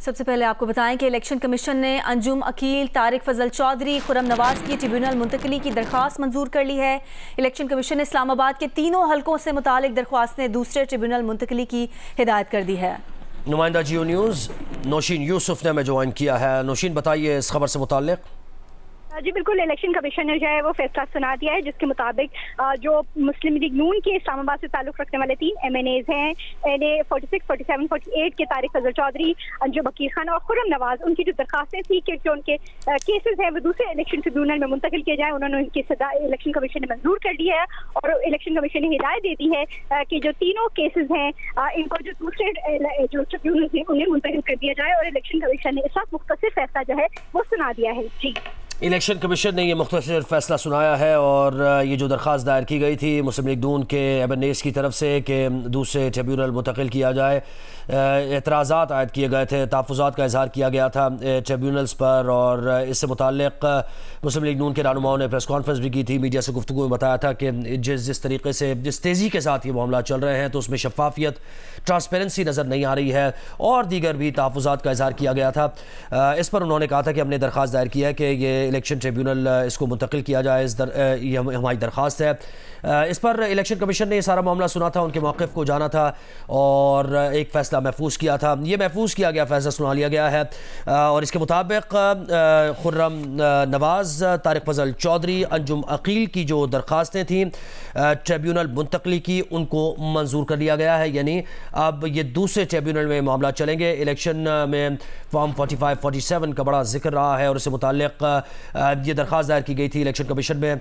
सबसे पहले आपको बताएं कि इलेक्शन कमीशन ने अंजुम अकील, तारिक फजल चौधरी, खुर्रम नवाज की ट्रिब्यूनल मुंतकली की दरख्वास्त मंजूर कर ली है। इलेक्शन कमीशन ने इस्लामाबाद के तीनों हलकों से मुतालिक दरख्वास्तें दूसरे ट्रिब्यूनल मुंतकली की हिदायत कर दी है। नुमाइंदा जियो न्यूज़ नौशीन यूसुफ ने हमें ज्वाइन किया है। नौशीन, बताइए इस खबर से मुताल्लिक। जी बिल्कुल, इलेक्शन कमीशन ने जो है वो फैसला सुना दिया है, जिसके मुताबिक जो मुस्लिम लीग नून के इस्लामाबाद से ताल्लुक रखने वाले 3 MNAs हैं, NA 46, 47, 48 के तारिक फजल चौधरी, अंजुम अकील खान और खुर्रम नवाज, उनकी जो दरखास्तें थी कि जो उनके केसेस हैं वो दूसरे इलेक्शन ट्रिब्यूनल में मुंतकिल किए जाए, उन्होंने उनकी सदा इलेक्शन कमीशन ने मंजूर कर दी है। और इलेक्शन कमीशन ने हिदायत दे दी है कि जो तीनों केसेस हैं इनको जो दूसरे जो ट्रिब्यूनल हैं उन्हें मुंतकिल कर दिया जाए। और इलेक्शन कमीशन ने इस वक्त मुख्तसर फैसला जो है वो सुना दिया है। जी, इलेक्शन कमीशन ने ये मुख्तसर फैसला सुनाया है और ये जो दरख्वास्त दायर की गई थी मुस्लिम लीग नून के MNAs की तरफ से कि दूसरे ट्रिब्यूनल मुंतकिल किया जाए, एतराज़ात आयद किए गए थे, तहफ़्फ़ुज़ात का इजहार किया गया था ट्रिब्यूनल्स पर। और इससे मुताल्लिक़ मुस्लिम लीग नून के रहनुमाओं ने प्रेस कॉन्फ्रेंस भी की थी, मीडिया से गुफ्तगू में बताया था कि जिस तरीके से जिस तेज़ी के साथ ये मामला चल रहे हैं तो उसमें शफाफियत, ट्रांसपेरेंसी नज़र नहीं आ रही है और दीगर भी तहफ़्फ़ुज़ात का इजहार किया गया था। इस पर उन्होंने कहा था कि हमने दरख्वास्त दायर की है कि ये इलेक्शन ट्रिब्यूनल इसको मुंतकिल किया जाए, ये हमारी दरख्वास्त है। इस पर इलेक्शन कमीशन ने ये सारा मामला सुना था, उनके मौक़िफ़ को जाना था और एक फ़ैसला महफूज किया था। ये महफूज किया गया फ़ैसला सुना लिया गया है और इसके मुताबिक खुर्रम नवाज़, तारिक फजल चौधरी, अंजुम अकील की जो दरख्वास्तें थीं ट्रिब्यूनल मुंतकली की, उनको मंजूर कर लिया गया है। यानी अब ये दूसरे ट्रिब्यूनल में मामला चलेंगे। इलेक्शन में फॉर्म 45, 47 का बड़ा जिक्र रहा है और इससे मुताल्लिक़ ये दरख्वास्त दायर की गई थी इलेक्शन कमीशन में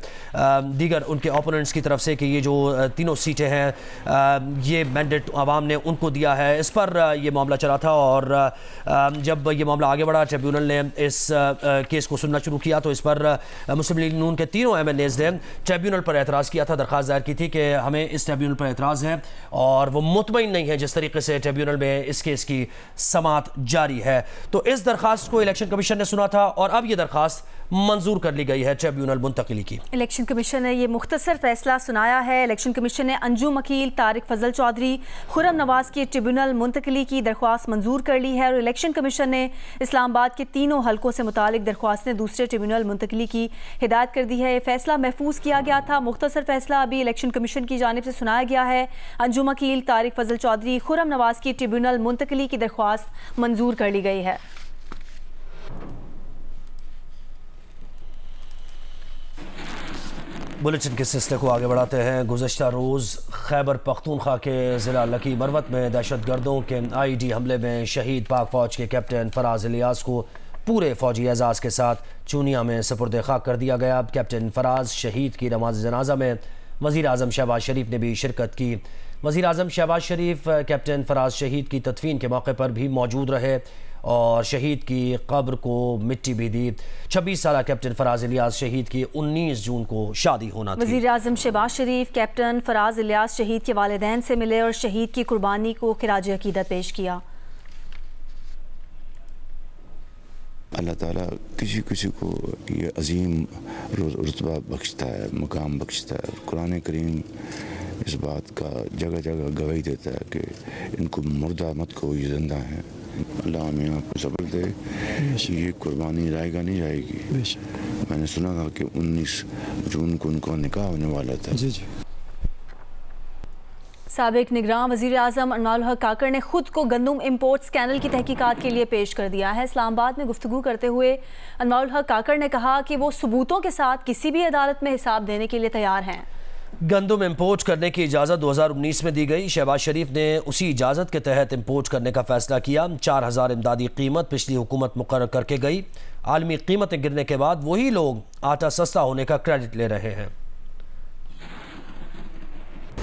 दीगर उनके ओपोनेंट्स की तरफ से कि ये जो तीनों सीटें हैं ये मैंडेट आवाम ने उनको दिया है। इस पर ये मामला चला था और जब ये मामला आगे बढ़ा, ट्रिब्यूनल ने इस केस को सुनना शुरू किया तो इस पर मुस्लिम लीग नून के तीनों MNAs ने ट्रिब्यूनल पर एतराज़ किया था, दरख्वास्त दायर की थी कि हमें इस ट्रिब्यूनल पर एतराज़ है और वो मुतमईन नहीं है जिस तरीके से ट्रिब्यूनल में इस केस की समाअत जारी है। तो इस दरख्वास्त को इलेक्शन कमीशन ने सुना था और अब ये दरख्वास्त मंजूर कर ली गई है ट्रिब्यूनल मुंतकिली की। इलेक्शन कमीशन ने ये मुख्तसर फैसला सुनाया है। इलेक्शन कमीशन ने अंजुम अकील, तारिक फजल चौधरी, खुर्रम नवाज की ट्रिब्यूनल मुंतकिली की दरख्वास्त मंजूर कर ली है और इलेक्शन कमीशन ने इस्लामाबाद के तीनों हलकों से मुतालिक दरख्वास्तें दूसरे ट्रिब्यूनल मुंतकिली की हिदायत कर दी है। ये फैसला महफूज किया गया था। मुख्तसर फैसला अभी इलेक्शन कमीशन की जानिब से सुनाया गया है। अंजुम अकील, तारिक फजल चौधरी, खुर्रम नवाज की ट्रिब्यूनल मुंतकिली की दरख्वास्त मंजूर कर ली गई है। बुलेटिन के सिलसिले को आगे बढ़ाते हैं। गुज़श्ता रोज़ खैबर पख्तूनख्वा के ज़िला लकी मरवत में दहशतगर्दों के IED हमले में शहीद पाक फ़ौज के कैप्टन फराज इलियास को पूरे फ़ौजी एजाज़ के साथ चूनिया में सुपुर्द खाक कर दिया गया। कैप्टन फराज शहीद की नमाज जनाजा में वज़ीर आज़म शहबाज शरीफ ने भी शिरकत की। वज़ीर आज़म शहबाज शरीफ कैप्टन फराज शहीद की तदफीन के मौके पर भी मौजूद रहे और शहीद की कब्र को मिट्टी भी दी। 26 साल कैप्टन फराज इलियास शहीद की 19 जून को शादी होना थी। वज़ीर आज़म शहबाज शरीफ कैप्टन फराज इलियास शहीद के वालिदैन से मिले और शहीद की कुर्बानी को खिराज अकीदत पेश किया। अल्लाह ताला किसी किसी को ये अजीम रुतबा बख्शता है, मुकाम बख्शता है। कुरान करीम इस बात का जगह जगह गवाही देता है कि इनको मुर्दा मत को, ये जिंदा हैं। अल्लाह हमें आपको सब्र दे। ये कुर्बानी जाएगा नहीं जाएगी। मैंने सुना था कि 19 जून को उनका निकाह होने वाला था। जी जी। साबिक निगरान वज़ीर आज़म अनवारुल हक काकड़ ने खुद को गंदम इम्पोर्ट स्कैंडल की तहकीकात के लिए पेश कर दिया है। इस्लामाबाद में गुफ्तगू करते हुए अनवारुल हक काकड़ ने कहा कि वो सबूतों के साथ किसी भी अदालत में हिसाब देने के लिए तैयार हैं। गंदम इम्पोर्ट करने की इजाज़त 2019 में दी गई। शहबाज शरीफ ने उसी इजाज़त के तहत इम्पोर्ट करने का फैसला किया। 4000 इमदादी कीमत पिछली हुकूमत मुकर्रर करके गई। आलमी कीमतें गिरने के बाद वही लोग आटा सस्ता होने का क्रेडिट ले रहे हैं।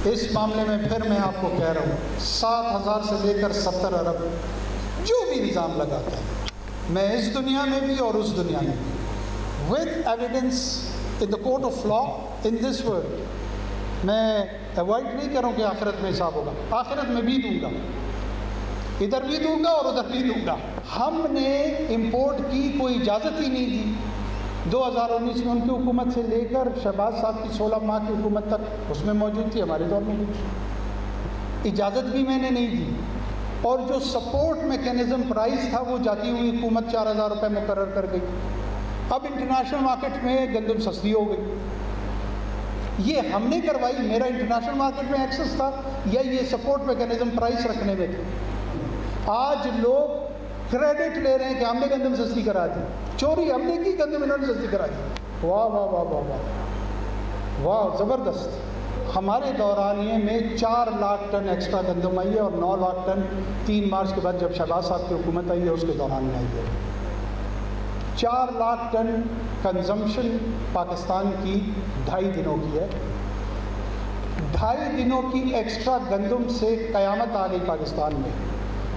इस मामले में फिर मैं आपको कह रहा हूँ 7000 से लेकर 70 अरब जो भी निज़ाम लगाता है, मैं इस दुनिया में भी और उस दुनिया में भी with evidence in the court of law in this world, मैं अवॉइड नहीं करूँ कि आखिरत में हिसाब होगा। आखिरत में भी दूंगा, इधर भी दूंगा और उधर भी दूंगा। हमने इम्पोर्ट की कोई इजाज़त ही नहीं दी। 2019 में उनकी हुकूमत से लेकर शहबाज साहब की 16 माह की हुकूमत तक उसमें मौजूद थी, हमारे दौर में कुछ इजाज़त भी मैंने नहीं दी। और जो सपोर्ट मैकेनिज्म प्राइस था वो जाती हुई हुकूमत 4,000 रुपये मुकर्रर कर गई। अब इंटरनेशनल मार्केट में गंदम सस्ती हो गई। ये हमने करवाई, मेरा इंटरनेशनल मार्केट में एक्सेस था, या ये सपोर्ट मैकेनिज्म प्राइस रखने में थे? आज लोग क्रेडिट ले रहे हैं कि हमने गंदम सस्ती करा दी, चोरी हमने की, गंदम इन्होंने सस्ती करा दी। वाह वाह वाह वाह वाह वाह, ज़बरदस्त। हमारे दौरानिए में 4 लाख टन एक्स्ट्रा गंदम आई है और 9 लाख टन 3 मार्च के बाद जब शहबाज साहब की हुकूमत आई है उसके दौरान में आई है। 4 लाख टन कंजम्पशन पाकिस्तान की 2.5 दिनों की है। 2.5 दिनों की एक्स्ट्रा गंदम से क़यामत आ गई पाकिस्तान में।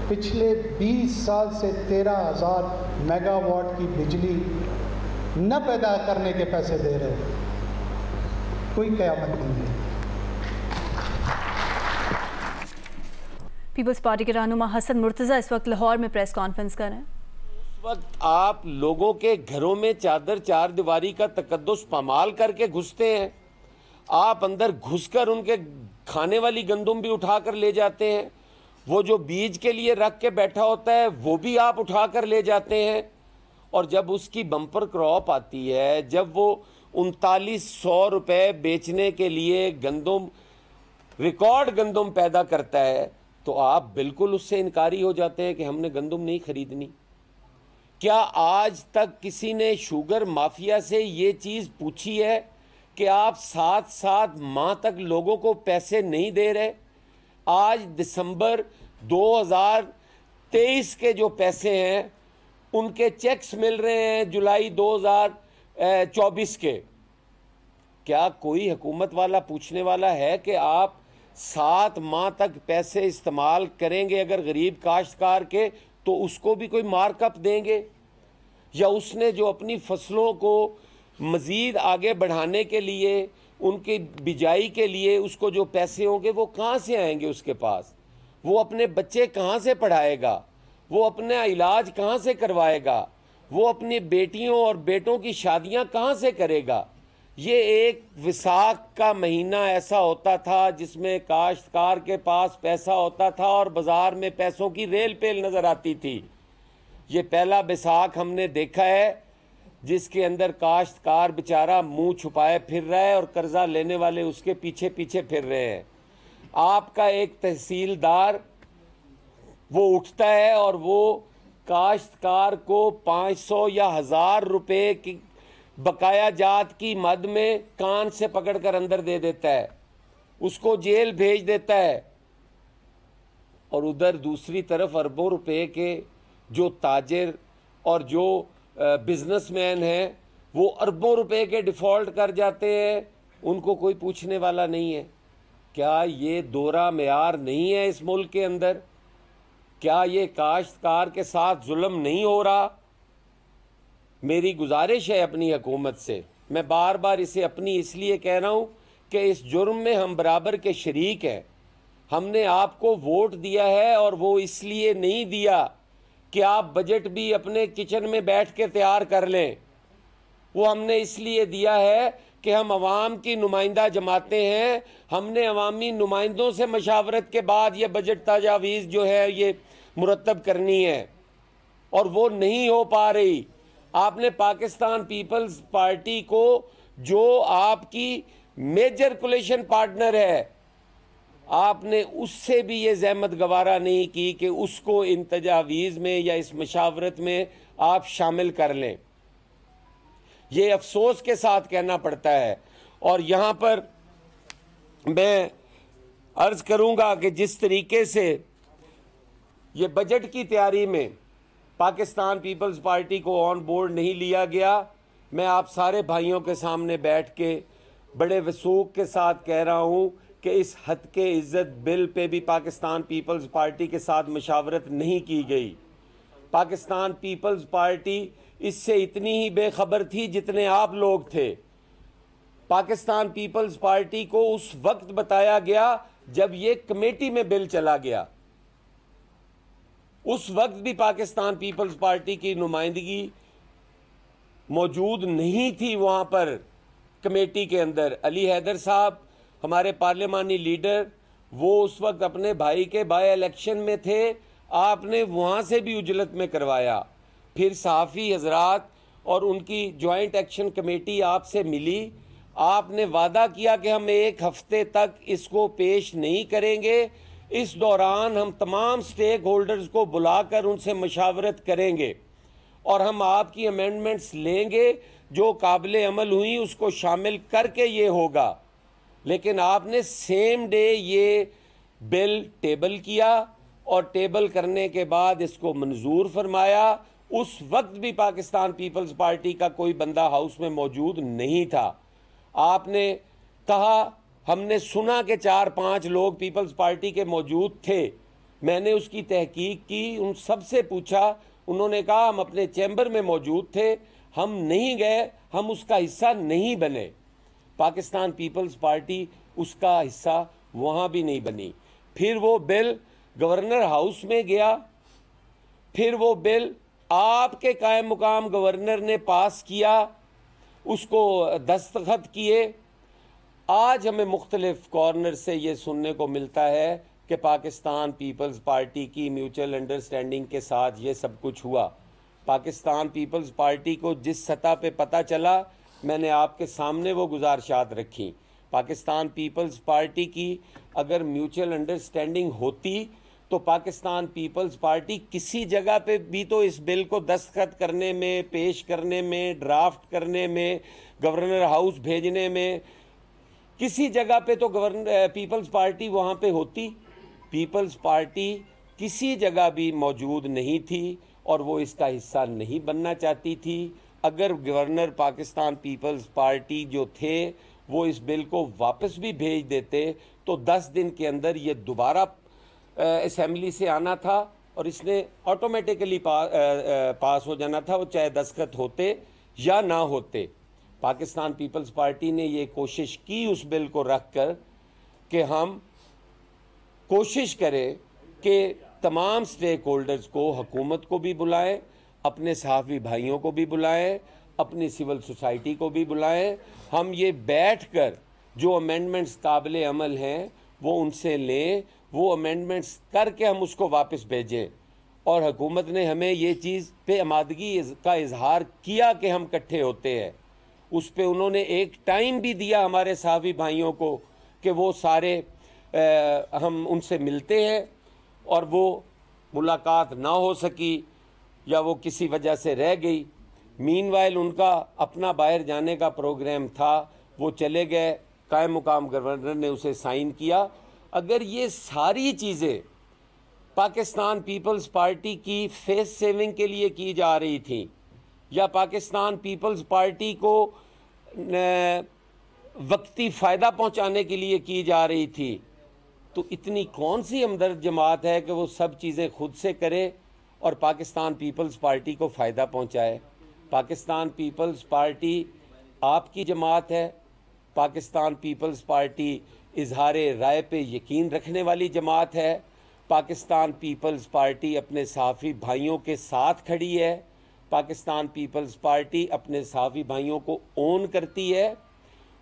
पिछले 20 साल से 13,000 मेगावाट की बिजली न पैदा करने के पैसे दे रहे हैं, कोई क़यामत नहीं है। पीपल्स पार्टी के रहनुमा हसन मुर्तज़ा इस वक्त लाहौर में प्रेस कॉन्फ्रेंस कर रहे हैं। उस वक्त आप लोगों के घरों में चादर चार दीवारी का तकद्दुस पामाल करके घुसते हैं। आप अंदर घुसकर उनके खाने वाली गंदम भी उठा कर ले जाते हैं। वो जो बीज के लिए रख के बैठा होता है वो भी आप उठा कर ले जाते हैं। और जब उसकी बम्पर क्रॉप आती है, जब वो 3900 रुपये बेचने के लिए गंदम, रिकॉर्ड गंदम पैदा करता है, तो आप बिल्कुल उससे इनकारी हो जाते हैं कि हमने गंदम नहीं खरीदनी। क्या आज तक किसी ने शुगर माफिया से ये चीज़ पूछी है कि आप 7-7 माह तक लोगों को पैसे नहीं दे रहे? आज दिसंबर 2023 के जो पैसे हैं उनके चेक्स मिल रहे हैं जुलाई 2024 के। क्या कोई हुकूमत वाला पूछने वाला है कि आप 7 माह तक पैसे इस्तेमाल करेंगे अगर गरीब काश्तकार के, तो उसको भी कोई मार्कअप देंगे? या उसने जो अपनी फसलों को मज़ीद आगे बढ़ाने के लिए, उनकी बिजाई के लिए उसको जो पैसे होंगे वो कहाँ से आएंगे उसके पास? वो अपने बच्चे कहाँ से पढ़ाएगा? वो अपना इलाज कहाँ से करवाएगा? वो अपनी बेटियों और बेटों की शादियाँ कहाँ से करेगा? ये एक विसाख का महीना ऐसा होता था जिसमें काश्तकार के पास पैसा होता था और बाज़ार में पैसों की रेल पेल नज़र आती थी। ये पहला बैसाख हमने देखा है जिसके अंदर काश्तकार बेचारा मुंह छुपाए फिर रहा है और कर्जा लेने वाले उसके पीछे पीछे फिर रहे हैं। आपका एक तहसीलदार वो उठता है और वो काश्तकार को 500 या 1000 रुपये की बकाया जात की मद में कान से पकड़कर अंदर दे देता है, उसको जेल भेज देता है। और उधर दूसरी तरफ अरबों रुपए के जो ताजिर और जो बिजनेसमैन हैं वो अरबों रुपए के डिफ़ॉल्ट कर जाते हैं, उनको कोई पूछने वाला नहीं है। क्या ये दोहरा मेयार नहीं है इस मुल्क के अंदर? क्या ये काश्तकार के साथ जुल्म नहीं हो रहा? मेरी गुजारिश है अपनी हुकूमत से, मैं बार बार इसे अपनी इसलिए कह रहा हूँ कि इस जुर्म में हम बराबर के शरीक हैं। हमने आपको वोट दिया है और वो इसलिए नहीं दिया कि आप बजट भी अपने किचन में बैठ के तैयार कर लें। वो हमने इसलिए दिया है कि हम अवाम की नुमाइंदा जमाते हैं। हमने अवामी नुमाइंदों से मशावरत के बाद ये बजट तजावीज़ जो है ये मुरतब करनी है और वो नहीं हो पा रही। आपने पाकिस्तान पीपल्स पार्टी को, जो आपकी मेजर कोलिशन पार्टनर है, आपने उससे भी ये ज़हमत गवारा नहीं की कि उसको इन तजावीज़ में या इस मशावरत में आप शामिल कर लें। ये अफसोस के साथ कहना पड़ता है। और यहाँ पर मैं अर्ज़ करूँगा कि जिस तरीके से ये बजट की तैयारी में पाकिस्तान पीपल्स पार्टी को ऑन बोर्ड नहीं लिया गया, मैं आप सारे भाइयों के सामने बैठ के बड़े वसूख के साथ कह रहा हूँ कि इस हद के इज़्ज़त बिल पे भी पाकिस्तान पीपल्स पार्टी के साथ मशावरत नहीं की गई। पाकिस्तान पीपल्स पार्टी इससे इतनी ही बेखबर थी जितने आप लोग थे। पाकिस्तान पीपल्स पार्टी को उस वक्त बताया गया जब ये कमेटी में बिल चला गया, उस वक्त भी पाकिस्तान पीपल्स पार्टी की नुमाइंदगी मौजूद नहीं थी वहाँ पर कमेटी के अंदर। अली हैदर साहब हमारे पार्लिमानी लीडर, वो उस वक्त अपने भाई के बाय इलेक्शन में थे। आपने वहाँ से भी उजलत में करवाया। फिर सहाफ़ी हजरात और उनकी जॉइंट एक्शन कमेटी आपसे मिली, आपने वादा किया कि हम 1 हफ्ते तक इसको पेश नहीं करेंगे, इस दौरान हम तमाम स्टेक होल्डर्स को बुलाकर उनसे मशावरत करेंगे और हम आपकी अमेंडमेंट्स लेंगे, जो काबिल अमल हुई उसको शामिल करके ये होगा। लेकिन आपने सेम डे ये बिल टेबल किया और टेबल करने के बाद इसको मंजूर फरमाया। उस वक्त भी पाकिस्तान पीपल्स पार्टी का कोई बंदा हाउस में मौजूद नहीं था। आपने कहा, हमने सुना कि 4-5 लोग पीपल्स पार्टी के मौजूद थे। मैंने उसकी तहकीक की, उन सब से पूछा, उन्होंने कहा हम अपने चैम्बर में मौजूद थे, हम नहीं गए, हम उसका हिस्सा नहीं बने। पाकिस्तान पीपल्स पार्टी उसका हिस्सा वहाँ भी नहीं बनी। फिर वो बिल गवर्नर हाउस में गया, फिर वो बिल आपके कायम मुकाम गवर्नर ने पास किया, उसको दस्तखत किए। आज हमें मुख्तलिफ कॉर्नर से ये सुनने को मिलता है कि पाकिस्तान पीपल्स पार्टी की म्यूचुअल अंडरस्टैंडिंग के साथ ये सब कुछ हुआ। पाकिस्तान पीपल्स पार्टी को जिस सतह पे पता चला, मैंने आपके सामने वो गुजारिशात रखी। पाकिस्तान पीपल्स पार्टी की अगर म्यूचुअल अंडरस्टैंडिंग होती तो पाकिस्तान पीपल्स पार्टी किसी जगह पे भी तो इस बिल को दस्तखत करने में, पेश करने में, ड्राफ्ट करने में, गवर्नर हाउस भेजने में, किसी जगह पे तो पीपल्स पार्टी वहाँ पे होती। पीपल्स पार्टी किसी जगह भी मौजूद नहीं थी और वो इसका हिस्सा नहीं बनना चाहती थी। अगर गवर्नर पाकिस्तान पीपल्स पार्टी जो थे वो इस बिल को वापस भी भेज देते तो 10 दिन के अंदर ये दोबारा असेंबली से आना था और इसने ऑटोमेटिकली पास हो जाना था, वो चाहे दस्तखत होते या ना होते। पाकिस्तान पीपल्स पार्टी ने ये कोशिश की उस बिल को रख कर कि हम कोशिश करें कि तमाम स्टेक होल्डर्स को, हुकूमत को भी बुलाएं, अपने सहाफ़ी भाइयों को भी बुलाएं, अपनी सिविल सोसाइटी को भी बुलाएं। हम ये बैठकर जो अमेंडमेंट्स काबिल अमल हैं वो उनसे लें, वो अमेंडमेंट्स करके हम उसको वापस भेजें। और हुकूमत ने हमें ये चीज़ पे आमादगी का इजहार किया कि हम इकट्ठे होते हैं। उस पे उन्होंने एक टाइम भी दिया हमारे सहाफ़ी भाइयों को कि वो सारे हम उनसे मिलते हैं, और वो मुलाकात ना हो सकी या वो किसी वजह से रह गई। मीनवाइल उनका अपना बाहर जाने का प्रोग्राम था, वो चले गए, कायम मुकाम गवर्नर ने उसे साइन किया। अगर ये सारी चीज़ें पाकिस्तान पीपल्स पार्टी की फेस सेविंग के लिए की जा रही थी या पाकिस्तान पीपल्स पार्टी को वक्ती फ़ायदा पहुंचाने के लिए की जा रही थी, तो इतनी कौन सी हमदर्द जमात है कि वो सब चीज़ें खुद से करे और पाकिस्तान पीपल्स पार्टी को फ़ायदा पहुंचाए। पाकिस्तान पीपल्स पार्टी आपकी जमात है। पाकिस्तान पीपल्स पार्टी इजहारे राय पे यकीन रखने वाली जमात है। पाकिस्तान पीपल्स पार्टी अपने सहाफ़ी भाइयों के साथ खड़ी है। पाकिस्तान पीपल्स पार्टी अपने सहाफ़ी भाइयों को ओन करती है।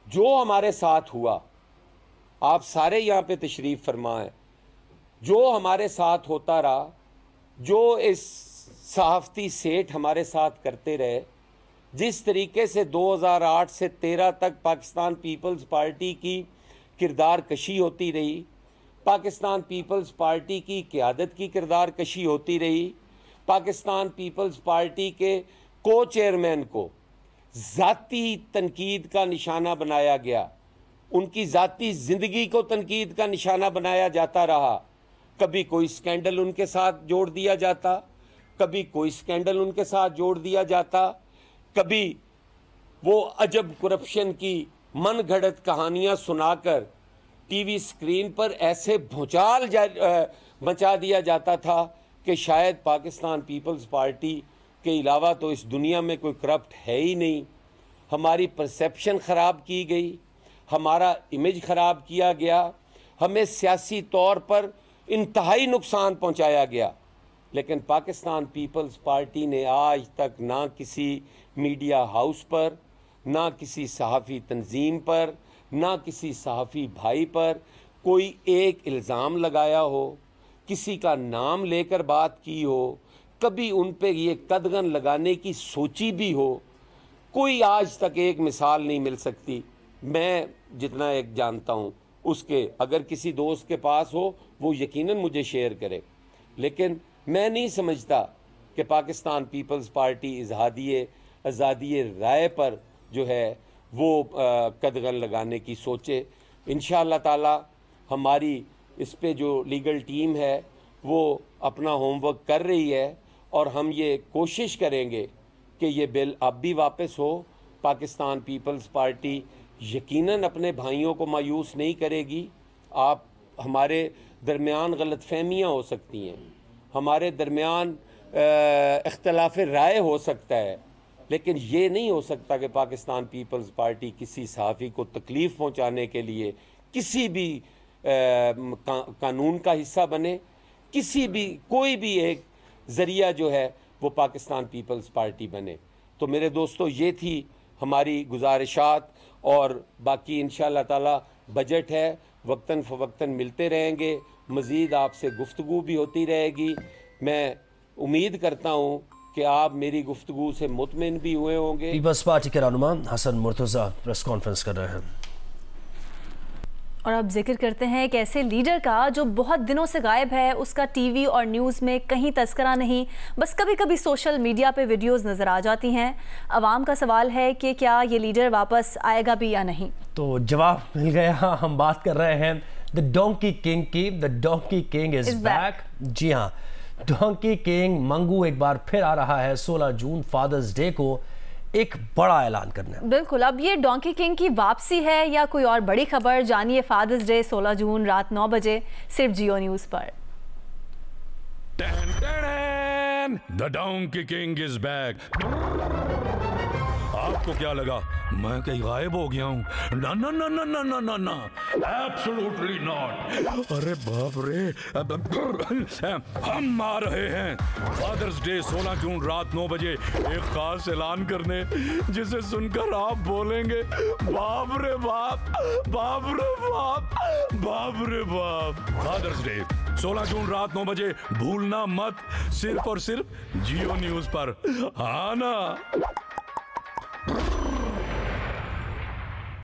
जो हमारे साथ हुआ, आप सारे यहाँ पे तशरीफ़ फरमा हैं, जो हमारे साथ होता रहा, जो इस सहाफ़ती सेठ हमारे साथ करते रहे, जिस तरीके से 2008 से 13 तक पाकिस्तान पीपल्स पार्टी की किरदार कशी होती रही, पाकिस्तान पीपल्स पार्टी की क़यादत की किरदार कशी होती रही, पाकिस्तान पीपल्स पार्टी के को चेयरमैन को ज़ाती तनकीद का निशाना बनाया गया, उनकी ज़ाती ज़िंदगी को तनकीद का निशाना बनाया जाता रहा। कभी कोई स्कैंडल उनके साथ जोड़ दिया जाता, कभी कोई स्कैंडल उनके साथ जोड़ दिया जाता, कभी वो अजब करप्शन की मन घड़त कहानियाँ सुनाकर टीवी स्क्रीन पर ऐसे भूचाल मचा दिया जाता था कि शायद पाकिस्तान पीपल्स पार्टी के अलावा तो इस दुनिया में कोई करप्ट है ही नहीं। हमारी परसेप्शन ख़राब की गई, हमारा इमेज ख़राब किया गया, हमें सियासी तौर पर इंतहाई नुकसान पहुंचाया गया। लेकिन पाकिस्तान पीपल्स पार्टी ने आज तक ना किसी मीडिया हाउस पर, ना किसी सहाफ़ी तंजीम पर, ना किसी सहाफ़ी भाई पर कोई एक इल्ज़ाम लगाया हो, किसी का नाम लेकर बात की हो, कभी उन पे ये कदगन लगाने की सोची भी हो, कोई आज तक एक मिसाल नहीं मिल सकती। मैं जितना एक जानता हूँ उसके, अगर किसी दोस्त के पास हो वो यकीनन मुझे शेयर करे, लेकिन मैं नहीं समझता कि पाकिस्तान पीपल्स पार्टी आज़ादी राय पर जो है वो कदगन लगाने की सोचे। इंशाअल्लाह ताला हमारी इस पे जो लीगल टीम है वो अपना होमवर्क कर रही है और हम ये कोशिश करेंगे कि ये बिल अब भी वापस हो। पाकिस्तान पीपल्स पार्टी यकीनन अपने भाइयों को मायूस नहीं करेगी। आप हमारे दरमियान गलतफहमियाँ हो सकती हैं, हमारे दरमियान इख्तलाफ राय हो सकता है, लेकिन ये नहीं हो सकता कि पाकिस्तान पीपल्स पार्टी किसी सहाफ़ी को तकलीफ़ पहुंचाने के लिए किसी भी कानून का हिस्सा बने। कोई भी एक ज़रिया जो है वो पाकिस्तान पीपल्स पार्टी बने। तो मेरे दोस्तों, ये थी हमारी गुजारिशात, और बाकी इंशाअल्लाह ताला बजट है, वक्तन फ़वक्तन मिलते रहेंगे, मज़ीद आपसे गुफ्तगू भी होती रहेगी। मैं उम्मीद करता हूँ कि आप मेरी गुफ्तगू से मुतमिन भी हुए होंगे। पीपल्स पार्टी के रहनुमा हसन मुर्तज़ा प्रेस कॉन्फ्रेंस कर रहे हैं। और अब जिक्र करते हैं एक ऐसे लीडर का जो बहुत दिनों से गायब है। उसका टीवी और न्यूज़ में कहीं तस्करा नहीं, बस कभी कभी सोशल मीडिया पे वीडियोस नज़र आ जाती हैं। अवाम का सवाल है कि क्या ये लीडर वापस आएगा भी या नहीं। तो जवाब मिल गया। हम बात कर रहे हैं द डोंकी किंग की। The donkey king is back. जी हाँ, डोंकी किंग मंगू एक बार फिर आ रहा है 16 जून फादर्स डे को एक बड़ा ऐलान करना। बिल्कुल, अब ये डोंकी किंग की वापसी है या कोई और बड़ी खबर, जानिए फादर्स डे 16 जून रात 9 बजे सिर्फ जियो न्यूज पर। The donkey king is back. आपको क्या लगा मैं कहीं गायब हो गया हूँ? ना ना ना ना ना ना ना ना, एब्सोल्युटली नॉट। अरे बाप रे, हम आ रहे हैं फादर्स डे 16 जून रात 9 बजे एक खास ऐलान करने, जिसे सुनकर आप बोलेंगे बाप रे बाप, बाप रे बाप, बाप रे बाप। फादर्स डे 16 जून रात 9 बजे भूलना मत, सिर्फ और सिर्फ जियो न्यूज पर। हाँ ना।